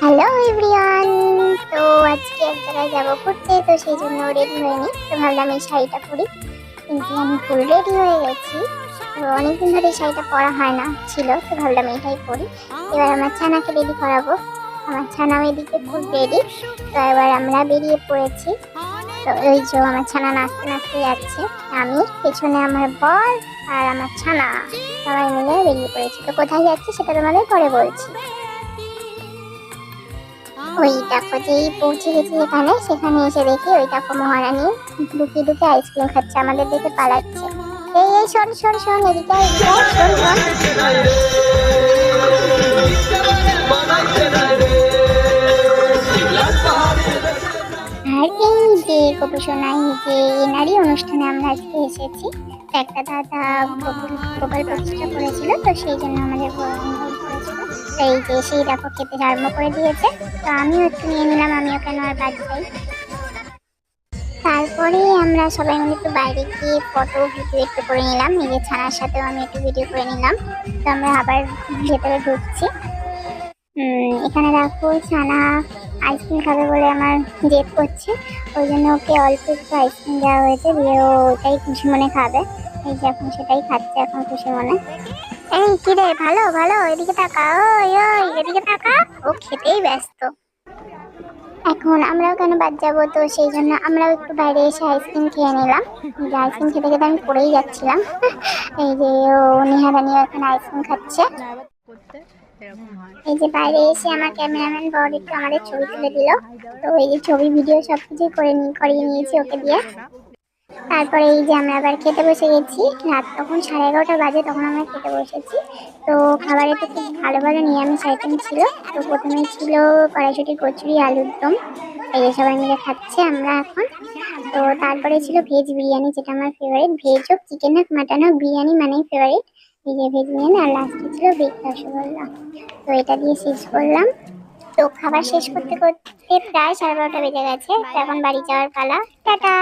Hello everyone. তো আজকে এক জায়গায় যাবো ঘুরতে, তো সেই জন্য রেডি হয়নি, তো ভাবলাম এই শাড়িটা পরি। কিন্তু আমি ফুল রেডি হয়ে গেছি। তো অনেকদিন ধরে এই শাড়িটা পরা হয় না ছিল, তো ভাবলাম এটাই পরি। এবার আমার ছানাকে রেডি করাবো। আমার ছানাও এদিকে ফুল রেডি। তো এবার আমরা বেরিয়ে পড়েছি। তো ওই যে আমার ছানা নাচতে নাচতে যাচ্ছে, আমি পেছনে আমার বর আর আমার ছানা সবাই মিলে বেরিয়ে পড়েছি। তো কোথায় যাচ্ছি সেটা তোমাদের পরে বলছি। ওই দেখো যেই পৌঁছে গেছি সেখানে এসে দেখি ওই দেখো মহারানী লুকিয়ে লুকিয়ে আইসক্রিম খাচ্ছে, আমাদের দেখে পালাচ্ছে। এই এই শোন শোন শোন, এদিকে আয়, এদিকে আয়, শোন শোন। আর এই যে গোপীসোনা, এই যে এনারই অনুষ্ঠানে আমরা আজকে এসেছি। তো একটা দাদা গোপাল প্রতিষ্ঠা করেছিল, তো সেই জন্য আমাদের করেছিল। তো এই যে সেই দেখো খেতে আরম্ভ করে দিয়েছে। তো আমিও একটু নিয়ে নিলাম, আমিও কেন আর বাদ যাই। তারপরে আমরা সবাই মিলে একটু বাইরে গিয়ে ফটো ভিডিও একটু করে নিলাম, নিজের ছানার সাথেও আমি একটু ভিডিও করে নিলাম। তো আমরা আবার ভেতরে ঢুকছি। এখানে দেখো ছানা আইসক্রিম খাবে বলে আমার জেদ করছে, ওই জন্য ওকে অল্প একটু আইসক্রিম দেওয়া হয়েছে, দিয়ে ও ওটাই খুশি মনে খাবে। এই যে এখন সেটাই খাচ্ছে এখন খুশি মনে। এই কি রে, ভালো ভালো, এদিকে তাকা, ওই ওই এদিকে তাকা, ও খেতেই ব্যস্ত। এখন আমরাও কেন বাদ যাবো, তো সেই জন্য আমরাও একটু বাইরে এসে আইসক্রিম খেয়ে নিলাম। যে আইসক্রিম খেতে খেতে আমি পড়েই যাচ্ছিলাম। এই যে ও নিহারানিও এখানে আইসক্রিম খাচ্ছে। এই যে বাইরে এসে আমার ক্যামেরাম্যান বড় একটু আমাদের ছবি তুলে দিল। তো এই যে ছবি ভিডিও সবকিছু করিয়ে নিয়েছি ওকে দিয়ে। তারপরে এই যে আমরা আবার খেতে বসে গেছি। রাত তখন 11:30 বাজে, তখন আমরা খেতে বসেছি। তো খাবারে তো খুব ভালো ভালো নিরামিষ আইটেম ছিল। তো প্রথমে ছিল কড়াইশুঁটি, কচুরি, আলুর দম। এই যে সবাই মিলে খাচ্ছে আমরা এখন। তো তারপরে ছিল ভেজ বিরিয়ানি, যেটা আমার ফেভারিট। ভেজ হোক, চিকেন হোক, মাটন হোক, বিরিয়ানি মানেই ফেভারিট। এই যে ভেজ বিরিয়ানি, আর লাস্টে ছিল ভেজ রসগোল্লা। তো এটা দিয়ে শেষ করলাম। তো খাবার শেষ করতে করতে প্রায় 12:30 বেজে গেছে। এখন বাড়ি যাওয়ার পালা। টাটা।